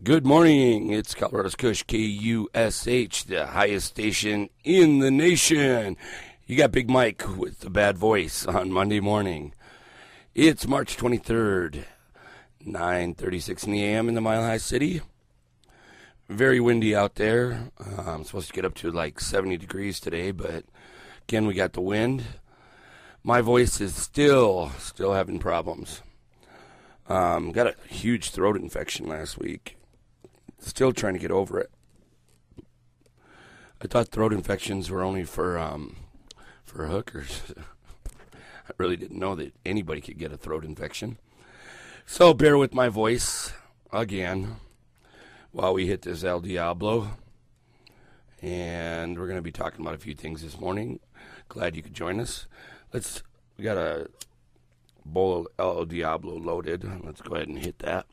Good morning. It's Colorado's KUSH, KUSH, the highest station in the nation. You got Big Mike with the bad voice on Monday morning. It's March 23rd, 9:36 in the a.m. in the Mile High City. Very windy out there. I'm supposed to get up to like 70 degrees today, but again, we got the wind. My voice is still having problems. Got a huge throat infection last week. Still trying to get over it. I thought throat infections were only for hookers. I really didn't know that anybody could get a throat infection. So bear with my voice again while we hit this El Diablo. And we're going to be talking about a few things this morning. Glad you could join us. We got a bowl of El Diablo loaded. Let's go ahead and hit that.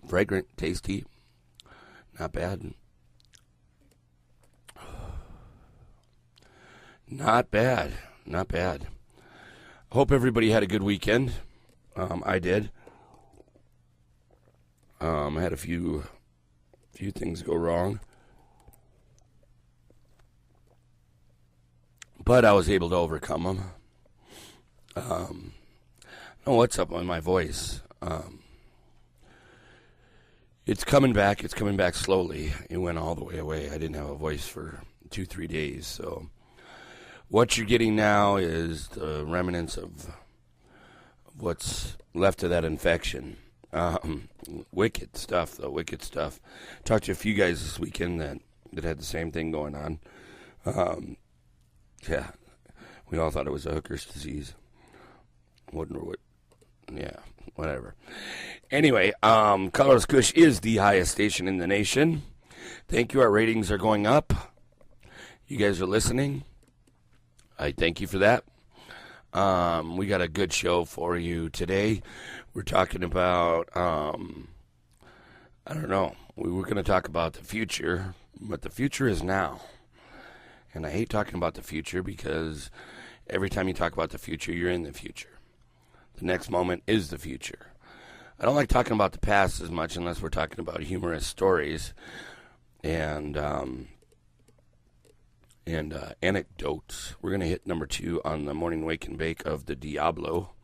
Fragrant, tasty, not bad. Not bad. Hope everybody had a good weekend. I did. I had a few things go wrong, but I was able to overcome them. I don't know what's up with my voice. It's coming back. It's coming back slowly. It went all the way away. I didn't have a voice for 2-3 days. So what you're getting now is the remnants of what's left of that infection. Wicked stuff, though. Wicked stuff. Talked to a few guys this weekend that had the same thing going on. Yeah, we all thought it was a hooker's disease. Whatever. Anyway, Colorado's KUSH is the highest station in the nation. Thank you. Our ratings are going up. You guys are listening. I thank you for that. We got a good show for you today. We're talking about, I don't know. We were going to talk about the future, but the future is now. And I hate talking about the future because every time you talk about the future, you're in the future. The next moment is the future. I don't like talking about the past as much unless we're talking about humorous stories and anecdotes. We're going to hit number 2 on the morning wake and bake of the Diablo.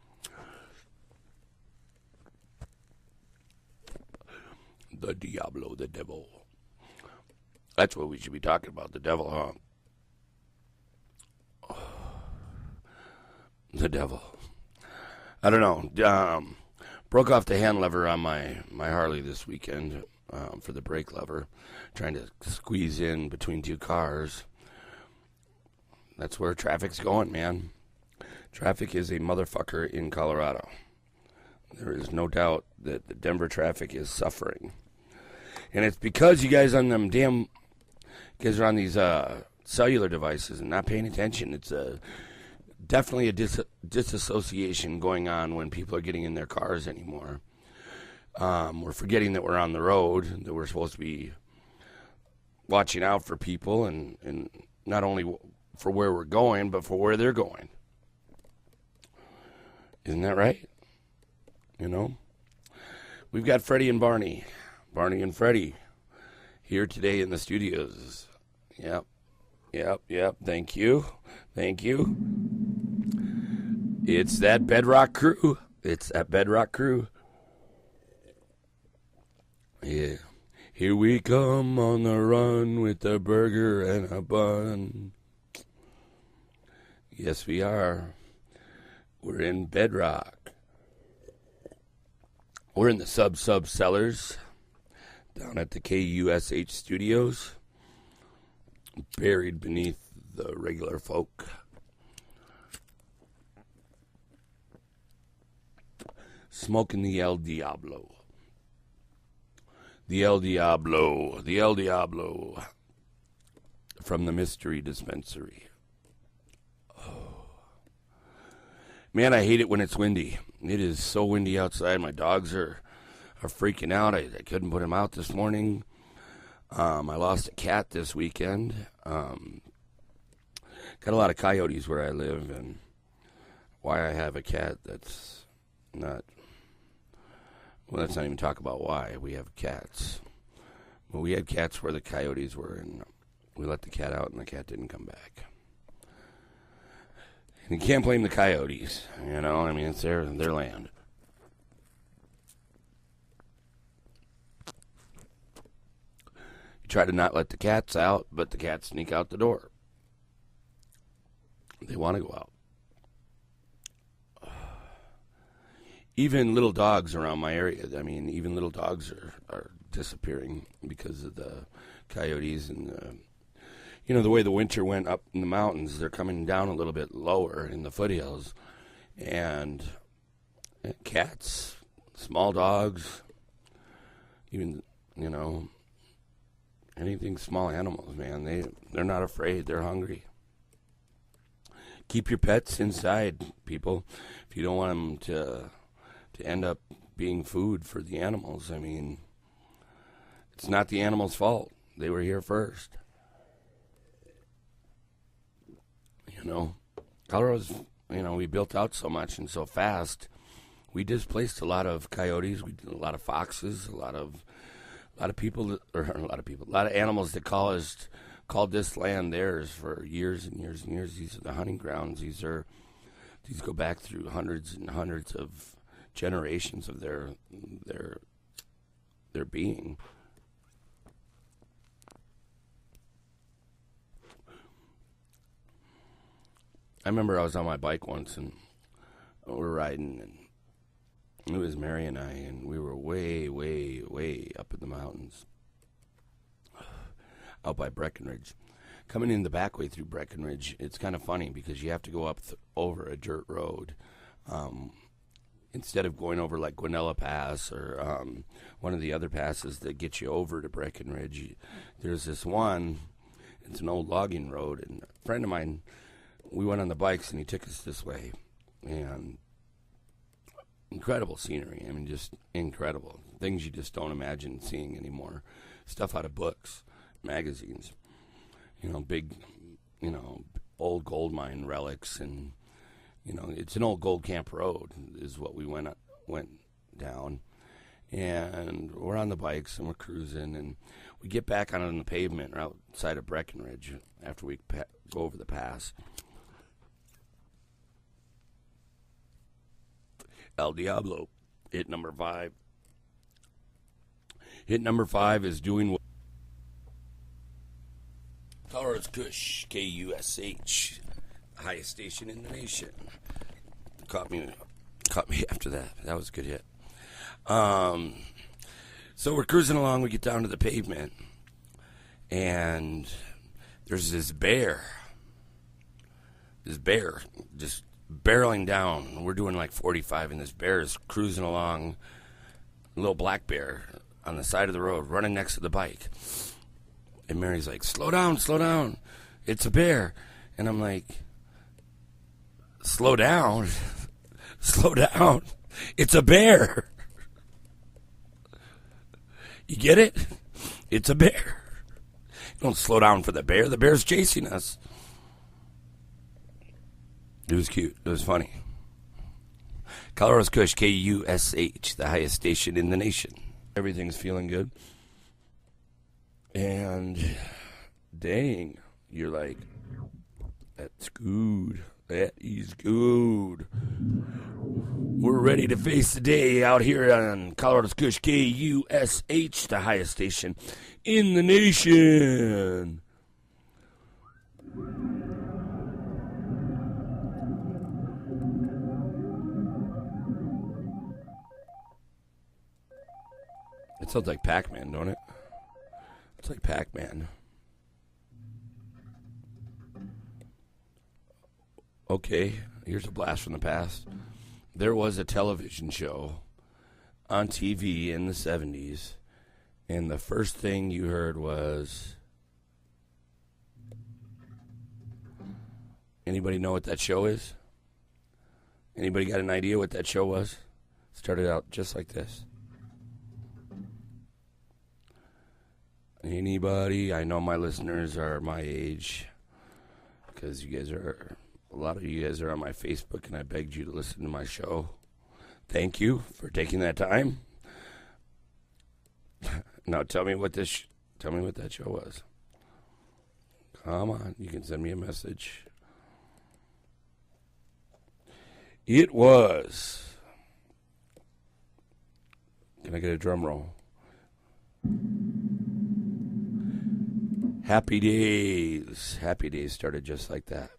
The Diablo, the devil. That's what we should be talking about, the devil, huh? The devil. I don't know. Broke off the hand lever on my Harley this weekend for the brake lever, trying to squeeze in between 2 cars. That's where traffic's going, man. Traffic is a motherfucker in Colorado. There is no doubt that the Denver traffic is suffering. And it's because you guys on them you guys are on these cellular devices and not paying attention. It's definitely a disassociation going on when people are getting in their cars anymore. We're forgetting that we're on the road, that we're supposed to be watching out for people and not only for where we're going, but for where they're going. Isn't that right? You know? We've got Freddie and Barney and Freddie here today in the studios. Yep. Thank you. It's that Bedrock crew. Yeah. Here we come on the run with a burger and a bun. Yes, we are. We're in Bedrock. We're in the sub cellars down at the KUSH studios, buried beneath the regular folk. Smoking the El Diablo. The El Diablo from the Mystery Dispensary. Oh. Man, I hate it when it's windy. It is so windy outside. My dogs are freaking out. I couldn't put them out this morning. I lost a cat this weekend. Got a lot of coyotes where I live, and why I have a cat that's not, well, let's not even talk about why we have cats. Well, we had cats where the coyotes were, and we let the cat out, and the cat didn't come back. And you can't blame the coyotes, you know, I mean, it's their land. You try to not let the cats out, but the cats sneak out the door. They want to go out. Even little dogs around my area, I mean, even little dogs are disappearing because of the coyotes and, you know, the way the winter went up in the mountains, they're coming down a little bit lower in the foothills. And cats, small dogs, even, you know, anything small animals, man, they're not afraid, they're hungry. Keep your pets inside, people, if you don't want them to end up being food for the animals. I mean, it's not the animals' fault. They were here first. You know, Colorado's, you know, we built out so much and so fast. We displaced a lot of coyotes, we did a lot of foxes, a lot of animals that called this land theirs for years and years and years. These are the hunting grounds. These go back through hundreds and hundreds of generations of their being. I remember I was on my bike once and we were riding, and it was Mary and I, and we were way, way, way up in the mountains out by Breckenridge. Coming in the back way through Breckenridge, it's kind of funny because you have to go up over a dirt road. Instead of going over like Guanella Pass or one of the other passes that get you over to Breckenridge, there's this one, it's an old logging road, and a friend of mine, we went on the bikes and he took us this way, and incredible scenery. I mean, just incredible. Things you just don't imagine seeing anymore. Stuff out of books, magazines, you know, big, you know, old gold mine relics, and you know, it's an old gold camp road is what we went down. And we're on the bikes and we're cruising, and we get back on the pavement outside of Breckenridge after we go over the pass. El Diablo, hit number 5. Hit number 5 is doing what Colorado's KUSH, KUSH, highest station in the nation. Caught me after that. That was a good hit. So we're cruising along. We get down to the pavement, and there's this bear. This bear just barreling down. We're doing like 45, and this bear is cruising along. A little black bear on the side of the road, running next to the bike. And Mary's like, slow down, it's a bear. And I'm like, slow down, it's a bear. You get it? It's a bear. Don't slow down for the bear. The bear's chasing us. It was cute. It was funny. Colorado's KUSH, KUSH, the highest station in the nation. Everything's feeling good. And dang, you're like, that's good. That is good. We're ready to face the day out here on Colorado's KUSH, KUSH, the highest station in the nation. It sounds like Pac-Man, don't it? It's like Pac-Man. Okay, here's a blast from the past. There was a television show on TV in the 70s, and the first thing you heard was... Anybody know what that show is? Anybody got an idea what that show was? Started out just like this. Anybody? I know my listeners are my age, because you guys are A lot of you guys are on my Facebook, and I begged you to listen to my show. Thank you for taking that time. Now tell me what that show was. Come on, you can send me a message. It was. Can I get a drum roll? Happy Days. Happy Days started just like that.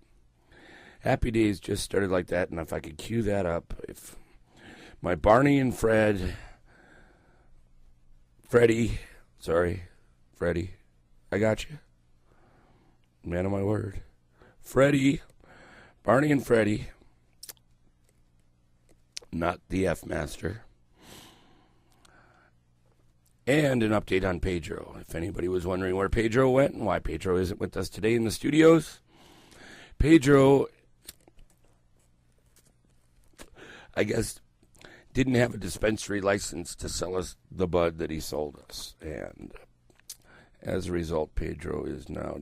Happy Days just started like that, and if I could cue that up, if my Barney and Freddie, I got you. Man of my word. Barney and Freddie, not the F Master. And an update on Pedro. If anybody was wondering where Pedro went and why Pedro isn't with us today in the studios, Pedro, I guess, didn't have a dispensary license to sell us the bud that he sold us. And as a result, Pedro is now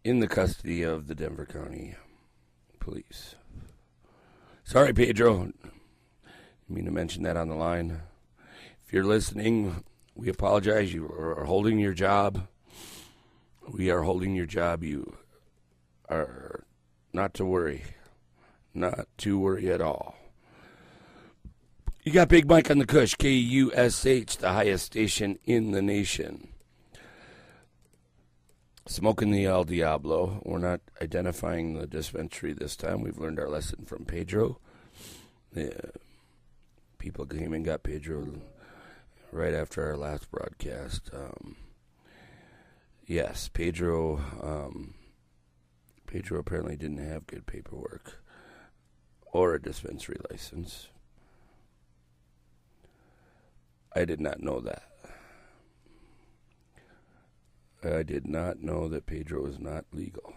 in the custody of the Denver County Police. Sorry, Pedro. I mean to mention that on the line. If you're listening, we apologize. You are holding your job. We are holding your job. You are not to worry. Not to worry at all. You got Big Mike on the KUSH, KUSH, the highest station in the nation. Smoking the El Diablo. We're not identifying the dispensary this time. We've learned our lesson from Pedro. People came and got Pedro right after our last broadcast. Yes, Pedro apparently didn't have good paperwork or a dispensary license. I did not know that. I did not know that Pedro is not legal.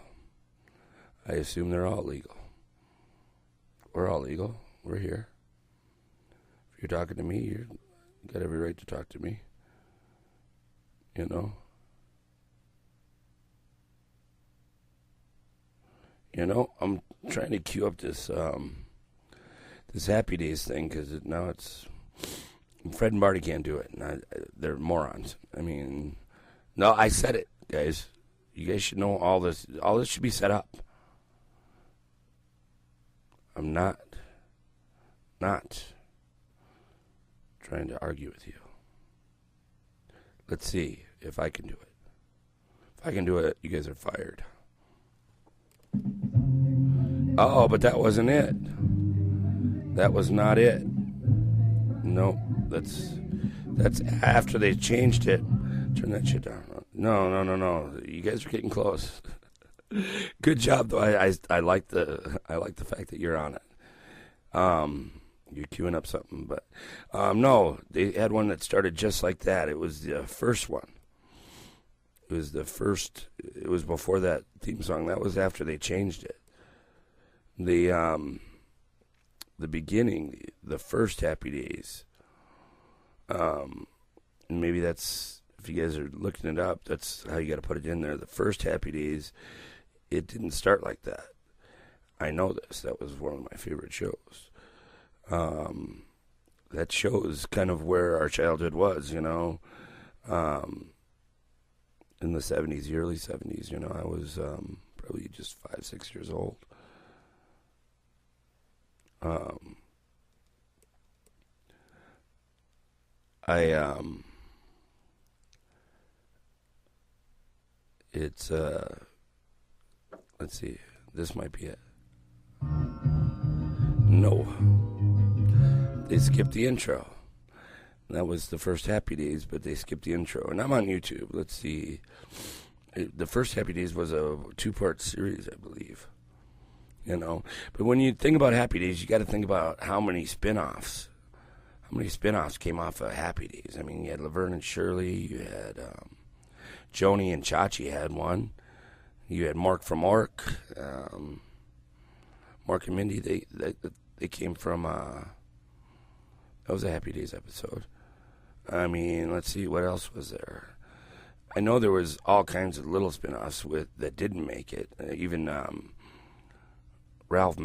I assume they're all legal. We're all legal. We're here. If you're talking to me, you got every right to talk to me. You know? I'm trying to queue up this Happy Days thing because now it's Fred and Barty can't do it. And they're morons. I mean, no, I said it, guys. You guys should know all this. All this should be set up. I'm not trying to argue with you. Let's see if I can do it. If I can do it, you guys are fired. Oh, but that wasn't it. That was not it. No, that's after they changed it. Turn that shit down. No. You guys are getting close. Good job, though. I like the fact that you're on it. You're queuing up something, but no, they had one that started just like that. It was the first one. It was before that theme song. That was after they changed it. The beginning, the first Happy Days. And maybe that's, if you guys are looking it up, that's how you got to put it in there. The first Happy Days, it didn't start like that. I know this. That was one of my favorite shows. That shows kind of where our childhood was, in the 70s, the early 70s. I was probably just 5-6 years old. It's let's see, this might be it. No, they skipped the intro. That was the first Happy Days, but they skipped the intro. And I'm on YouTube. Let's see. The first Happy Days was a 2-part series, I believe. But when you think about Happy Days, you got to think about how many spin-offs. How many spin-offs came off of Happy Days? I mean, you had Laverne and Shirley. You had Joni and Chachi had one. You had Mark from Ork. Mark and Mindy, they came from, that was a Happy Days episode. I mean, let's see, what else was there? I know there was all kinds of little spin-offs that didn't make it. Even Ralph